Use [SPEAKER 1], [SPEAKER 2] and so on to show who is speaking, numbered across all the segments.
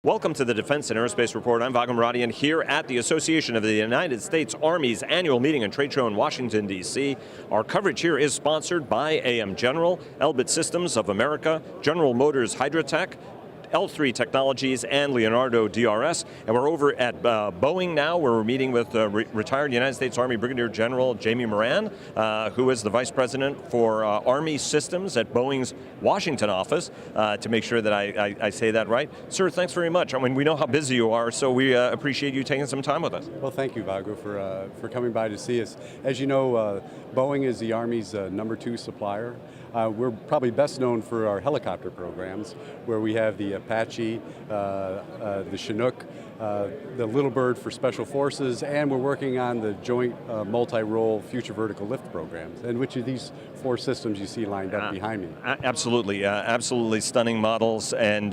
[SPEAKER 1] Welcome to the Defense and Aerospace Report. I'm Vago Muradian here at the Association of the United States Army's annual meeting and trade show in Washington, D.C. Our coverage here is sponsored by AM General, Elbit Systems of America, General Motors Hydrotech, L3 Technologies, and Leonardo DRS. And we're over at Boeing now, where we're meeting with retired United States Army Brigadier General Jamie Moran, who is the Vice President for Army Systems at Boeing's Washington office, to make sure that I say that right. Sir, thanks very much. I mean, we know how busy you are, so we appreciate you taking some time with us.
[SPEAKER 2] Well, thank you, Vago, for coming by to see us. As you know, Boeing is the Army's #2 supplier. We're probably best known for our helicopter programs, where we have the Apache, the Chinook, the Little Bird for Special Forces, and we're working on the joint multi-role future vertical lift programs. And which of these four systems you see lined up behind me? Absolutely,
[SPEAKER 1] absolutely stunning models. And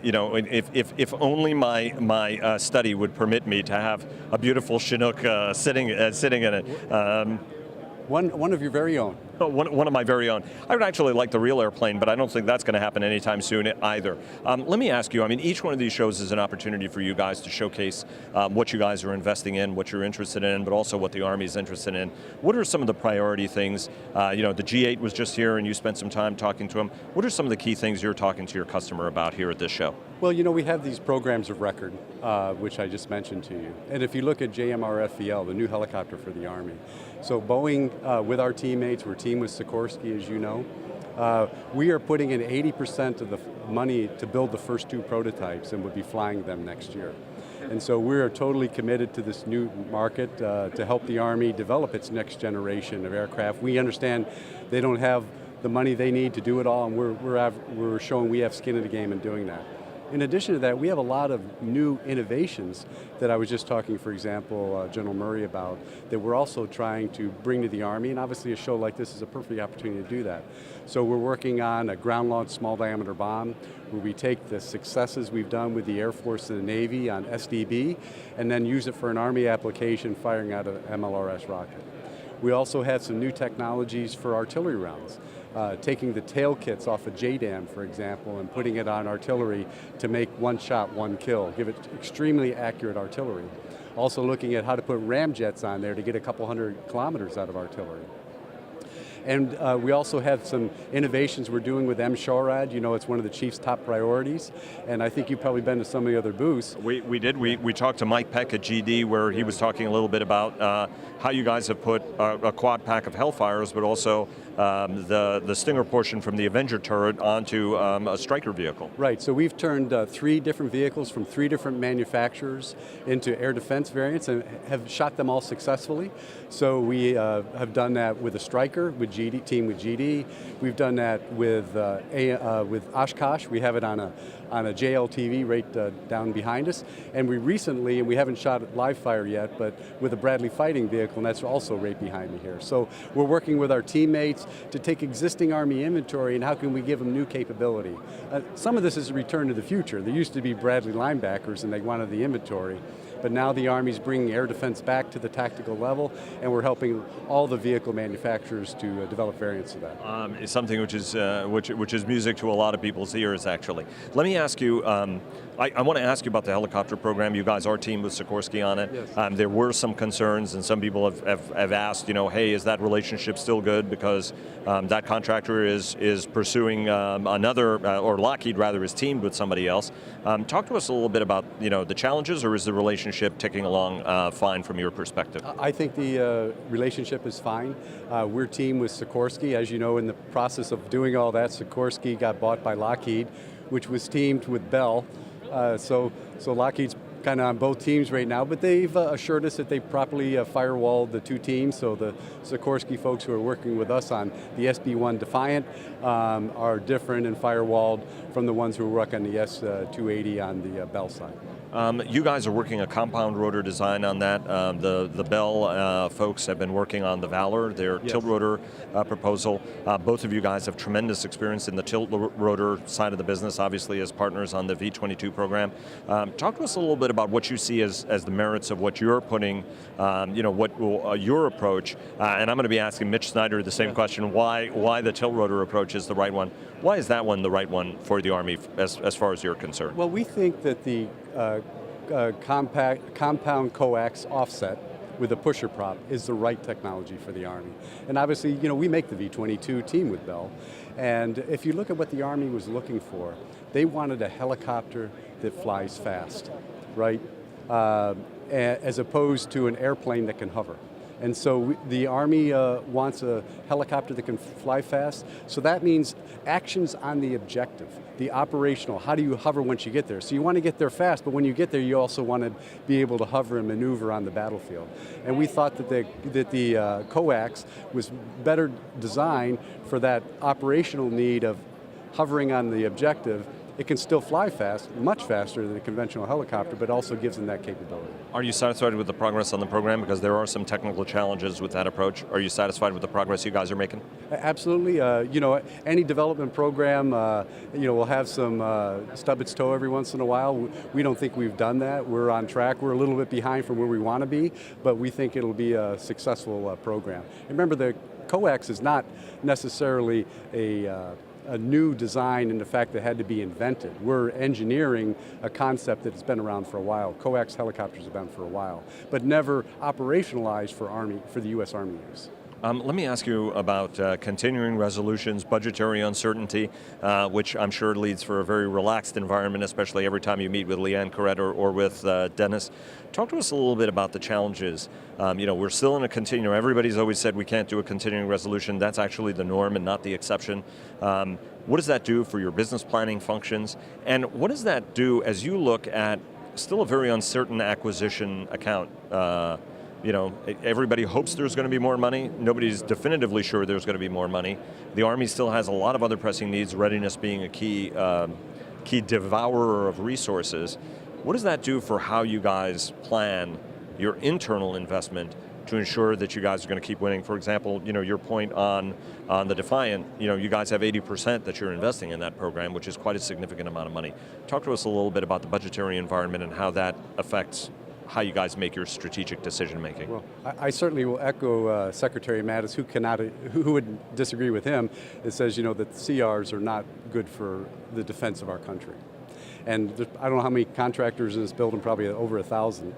[SPEAKER 1] you know, if only my study would permit me to have a beautiful Chinook sitting in it.
[SPEAKER 2] One of your very own.
[SPEAKER 1] One of my very own. I would actually like the real airplane, but I don't think that's going to happen anytime soon either. Let me ask you, I mean, each one of these shows is an opportunity for you guys to showcase what you guys are investing in, what you're interested in, but also what the Army is interested in. What are some of the priority things? You know, the G8 was just here and you spent some time talking to them. What are some of the key things you're talking to your customer about here at this show?
[SPEAKER 2] Well, you know, we have these programs of record, which I just mentioned to you. And if you look at JMRFVL, the new helicopter for the Army, so Boeing, with our teammates, we're teamed with Sikorsky, as you know. We are putting in 80% of the money to build the first two prototypes and we'll be flying them next year. And so we're totally committed to this new market to help the Army develop its next generation of aircraft. We understand they don't have the money they need to do it all, and we're showing we have skin in the game in doing that. In addition to that, we have a lot of new innovations that I was just talking, for example, General Murray about, that we're also trying to bring to the Army, and obviously a show like this is a perfect opportunity to do that. So we're working on a ground-launched small-diameter bomb, where we take the successes we've done with the Air Force and the Navy on SDB, and then use it for an Army application firing out an MLRS rocket. We also had some new technologies for artillery rounds. Taking the tail kits off of JDAM, for example, and putting it on artillery to make one shot, one kill, give it extremely accurate artillery. Also looking at how to put ramjets on there to get a couple hundred kilometers out of artillery. And we also have some innovations we're doing with MSHORAD. You know, it's one of the Chief's top priorities, and I think you've probably been to some of the other booths.
[SPEAKER 1] We did. We talked to Mike Peck at GD, where he was talking a little bit about how you guys have put a quad pack of Hellfires, but also the Stinger portion from the Avenger turret onto a Stryker vehicle.
[SPEAKER 2] Right, so we've turned 3 different vehicles from 3 different manufacturers into air defense variants and have shot them all successfly. So we have done that with a Stryker, with GD. We've done that with Oshkosh. We have it on a JLTV right down behind us. And we recently, and we haven't shot it live fire yet, but with a Bradley fighting vehicle, and that's also right behind me here. So we're working with our teammates to take existing Army inventory and how can we give them new capability. Some of this is a return to the future. There used to be Bradley linebackers and they wanted the inventory. But now the Army's bringing air defense back to the tactical level, and we're helping all the vehicle manufacturers to develop variants of that.
[SPEAKER 1] It's something which is music to a lot of people's ears, actually. Let me ask you, I want to ask you about the helicopter program. You guys are teamed with Sikorsky on it.
[SPEAKER 2] Yes.
[SPEAKER 1] There were some concerns, and some people have asked, you know, hey, is that relationship still good? Because that contractor is pursuing another, or Lockheed rather, is teamed with somebody else. Talk to us a little bit about, you know, the challenges, or is the relationship ticking along fine from your perspective?
[SPEAKER 2] I think the relationship is fine. We're teamed with Sikorsky. As you know, in the process of doing all that, Sikorsky got bought by Lockheed, which was teamed with Bell. So Lockheed's kind of on both teams right now, but they've assured us that they properly firewalled the 2 teams, so the Sikorsky folks who are working with us on the SB-1 Defiant are different and firewalled from the ones who work on the S-280 on the Bell side.
[SPEAKER 1] You guys are working a compound rotor design on that. The Bell folks have been working on the Valor, their tilt rotor proposal. Both of you guys have tremendous experience in the tilt rotor side of the business, obviously as partners on the V-22 program. Talk to us a little bit about what you see as the merits of what you're putting, your approach, and I'm going to be asking Mitch Snyder the same question, why the tilt rotor approach is the right one. Why is that one the right one for the Army as far as you're concerned?
[SPEAKER 2] Well, we think that the compound coax offset with a pusher prop is the right technology for the Army. And obviously, we make the V-22 team with Bell. And if you look at what the Army was looking for, they wanted a helicopter that flies fast, right? As opposed to an airplane that can hover. And so the Army wants a helicopter that can fly fast. So that means actions on the objective, the operational. How do you hover once you get there? So you want to get there fast, but when you get there, you also want to be able to hover and maneuver on the battlefield. And we thought that the coax was better designed for that operational need of hovering on the objective. It can still fly fast, much faster than a conventional helicopter, but also gives them that capability.
[SPEAKER 1] Are you satisfied with the progress on the program? Because there are some technical challenges with that approach. Are you satisfied with the progress you guys are making?
[SPEAKER 2] Absolutely. Any development program, will have some stub its toe every once in a while. We don't think we've done that. We're on track. We're a little bit behind from where we want to be, but we think it'll be a successful program. And remember, the coax is not necessarily a new design in the fact that it had to be invented. We're engineering a concept that has been around for a while. Coax helicopters have been for a while, but never operationalized for the U.S. Army use.
[SPEAKER 1] Let me ask you about continuing resolutions, budgetary uncertainty, which I'm sure leads for a very relaxed environment, especially every time you meet with Leanne Corrett or with Dennis. Talk to us a little bit about the challenges. We're still in a continuing, everybody's always said we can't do a continuing resolution. That's actually the norm and not the exception. What does that do for your business planning functions? And what does that do as you look at still a very uncertain acquisition account? Everybody hopes there's going to be more money. Nobody's definitively sure there's going to be more money. The Army still has a lot of other pressing needs, readiness being a key devourer of resources. What does that do for how you guys plan your internal investment to ensure that you guys are going to keep winning? For example, your point on the Defiant, you guys have 80% that you're investing in that program, which is quite a significant amount of money. Talk to us a little bit about the budgetary environment and how that affects how you guys make your strategic decision making.
[SPEAKER 2] Well, I certainly will echo Secretary Mattis, who would disagree with him, that says, that CRs are not good for the defense of our country. And I don't know how many contractors in this building, probably over 1,000.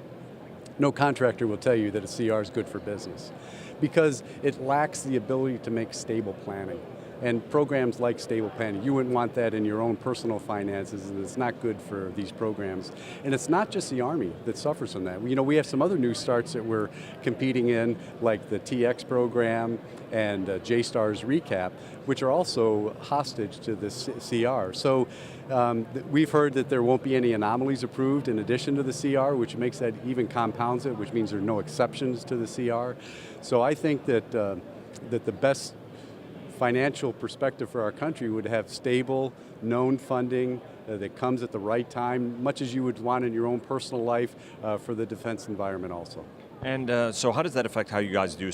[SPEAKER 2] No contractor will tell you that a CR is good for business because it lacks the ability to make stable planning. And programs like stable planning, you wouldn't want that in your own personal finances, and it's not good for these programs. And it's not just the Army that suffers from that. We have some other new starts that we're competing in, like the TX program and JSTARS recap, which are also hostage to this CR. So we've heard that there won't be any anomalies approved in addition to the CR, which makes that even compounds it, which means there are no exceptions to the CR. So I think that the best financial perspective for our country would have stable, known funding that comes at the right time, much as you would want in your own personal life for the defense environment also.
[SPEAKER 1] And so how does that affect how you guys do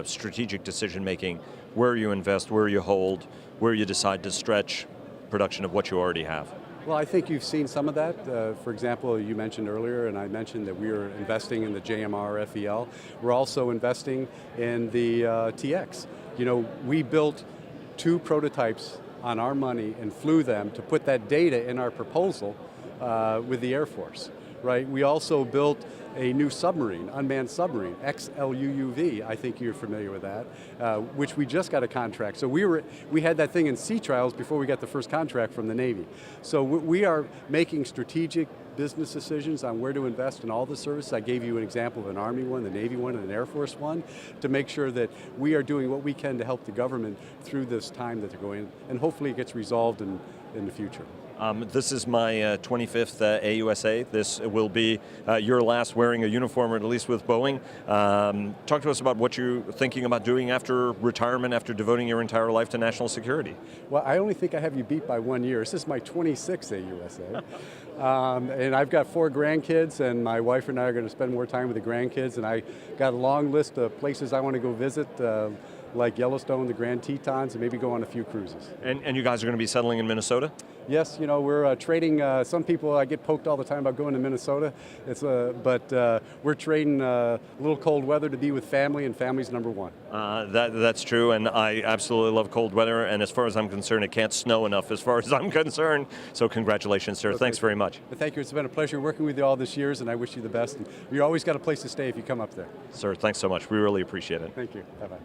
[SPEAKER 1] strategic decision making, where you invest, where you hold, where you decide to stretch production of what you already have?
[SPEAKER 2] Well, I think you've seen some of that. For example, you mentioned earlier, and I mentioned that we are investing in the JMR FEL. We're also investing in the TX. We built 2 prototypes on our money and flew them to put that data in our proposal with the Air Force, right? We also built a new submarine, unmanned submarine, XLUUV, I think you're familiar with that, which we just got a contract. So we had that thing in sea trials before we got the first contract from the Navy. So we are making strategic business decisions on where to invest in all the services. I gave you an example of an Army one, the Navy one, and an Air Force one, to make sure that we are doing what we can to help the government through this time that they're going, and hopefully it gets resolved in the future.
[SPEAKER 1] This is my 25th AUSA. This will be your last wearing a uniform, or at least with Boeing. Talk to us about what you're thinking about doing after retirement, after devoting your entire life to national security.
[SPEAKER 2] Well, I only think I have you beat by 1 year. This is my 26th AUSA. And I've got 4 grandkids, and my wife and I are going to spend more time with the grandkids, and I got a long list of places I want to go visit, like Yellowstone, the Grand Tetons, and maybe go on a few cruises.
[SPEAKER 1] And you guys are going to be settling in Minnesota?
[SPEAKER 2] Yes, you know, we're trading, some people, I get poked all the time about going to Minnesota, but we're trading a little cold weather to be with family, and family's number one.
[SPEAKER 1] That's true, and I absolutely love cold weather, and as far as I'm concerned, it can't snow enough as far as I'm concerned. So congratulations, sir. Thanks very much.
[SPEAKER 2] Thank you. It's been a pleasure working with you all this years, and I wish you the best. And you always got a place to stay if you come up there.
[SPEAKER 1] Sir, thanks so much. We really appreciate it.
[SPEAKER 2] Thank you. Bye-bye.